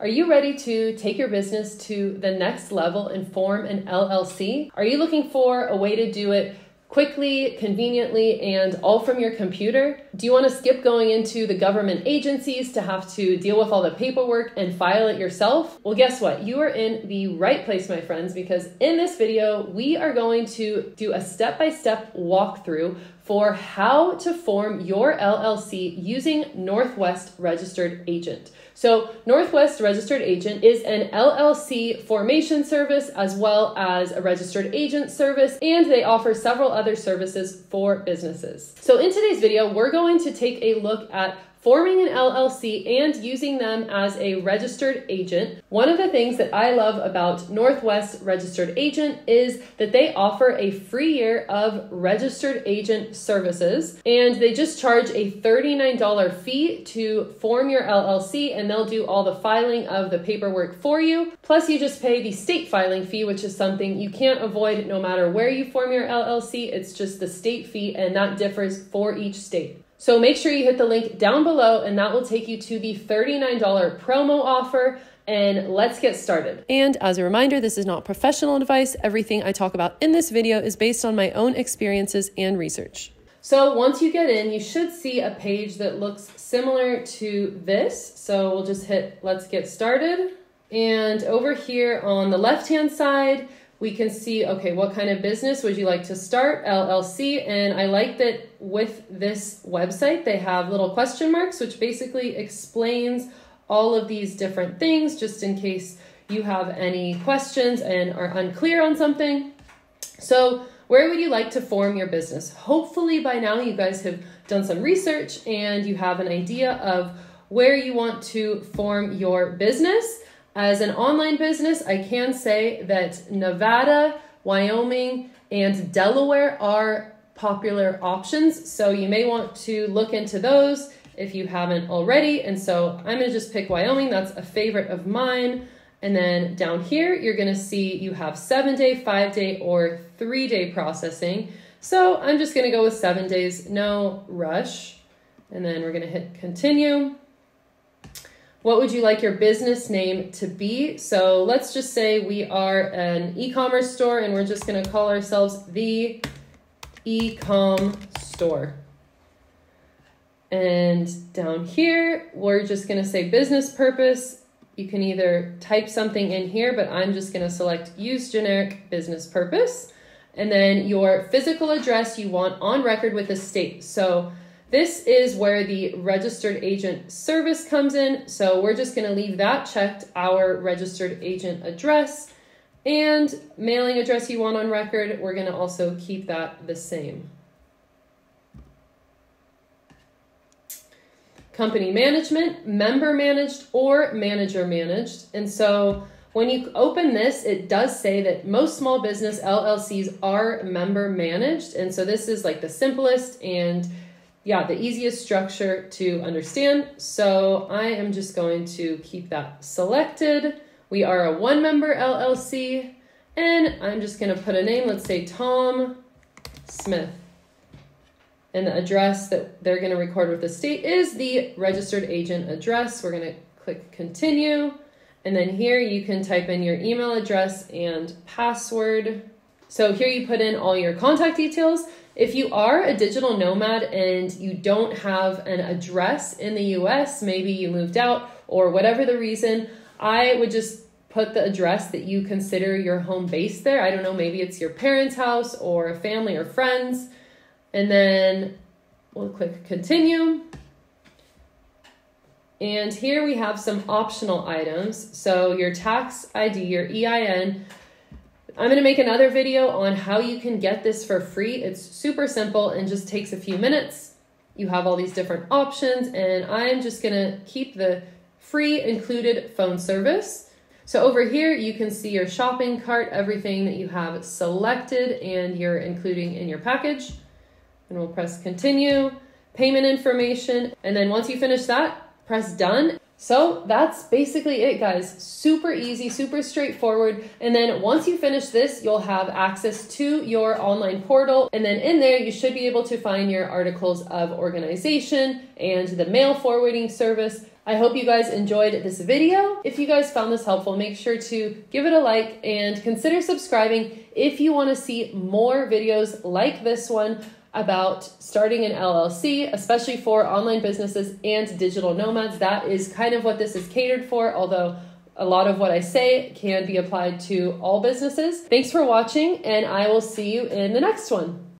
Are you ready to take your business to the next level and form an LLC? Are you looking for a way to do it quickly, conveniently, and all from your computer? Do you want to skip going into the government agencies to have to deal with all the paperwork and file it yourself? Well, guess what? You are in the right place, my friends, because in this video, we are going to do a step-by-step walkthrough for how to form your LLC using Northwest Registered Agent. So Northwest Registered Agent is an LLC formation service as well as a registered agent service, and they offer several other services for businesses. So in today's video, we're going to take a look at forming an LLC and using them as a registered agent. One of the things that I love about Northwest Registered Agent is that they offer a free year of registered agent services, and they just charge a $39 fee to form your LLC, and they'll do all the filing of the paperwork for you. Plus you just pay the state filing fee, which is something you can't avoid no matter where you form your LLC. It's just the state fee, and that differs for each state. So make sure you hit the link down below, and that will take you to the $39 promo offer, and let's get started. And as a reminder, this is not professional advice. Everything I talk about in this video is based on my own experiences and research. So once you get in, you should see a page that looks similar to this. So we'll just hit let's get started. And over here on the left-hand side, we can see, okay, what kind of business would you like to start? LLC. And I like that with this website, they have little question marks, which basically explains all of these different things, just in case you have any questions and are unclear on something. So where would you like to form your business? Hopefully by now you guys have done some research and you have an idea of where you want to form your business. As an online business, I can say that Nevada, Wyoming, and Delaware are popular options. So you may want to look into those if you haven't already. And so I'm going to just pick Wyoming. That's a favorite of mine. And then down here, you're going to see you have 7-day, 5-day, or 3-day processing. So I'm just going to go with 7 days, no rush. And then we're going to hit continue. What would you like your business name to be? So let's just say we are an e-commerce store and we're just going to call ourselves the e-com store. And down here, we're just going to say business purpose. You can either type something in here, but I'm just going to select use generic business purpose. And then your physical address you want on record with the state. So this is where the registered agent service comes in. So we're just going to leave that checked, our registered agent address, and mailing address you want on record. We're going to also keep that the same. Company management, member managed or manager managed. And so when you open this, it does say that most small business LLCs are member managed. And so this is like the simplest and the easiest structure to understand. So I am just going to keep that selected. We are a one-member LLC, and I'm just going to put a name. Let's say Tom Smith. And the address that they're going to record with the state is the registered agent address. We're going to click continue. And then here you can type in your email address and password. So here you put in all your contact details. If you are a digital nomad and you don't have an address in the US, maybe you moved out or whatever the reason, I would just put the address that you consider your home base there. I don't know, maybe it's your parents' house or a family or friends. And then we'll click continue. And here we have some optional items. So your tax ID, your EIN. I'm going to make another video on how you can get this for free. It's super simple and just takes a few minutes. You have all these different options, and I'm just going to keep the free included phone service. So over here, you can see your shopping cart, everything that you have selected and you're including in your package. And we'll press continue, payment information. And then once you finish that, press done. So that's basically it, guys. Super easy, super straightforward. And then once you finish this, you'll have access to your online portal. And then in there, you should be able to find your articles of organization and the mail forwarding service, I hope you guys enjoyed this video. If you guys found this helpful, make sure to give it a like and consider subscribing if you want to see more videos like this one about starting an LLC, especially for online businesses and digital nomads. That is kind of what this is catered for, although a lot of what I say can be applied to all businesses. Thanks for watching, and I will see you in the next one.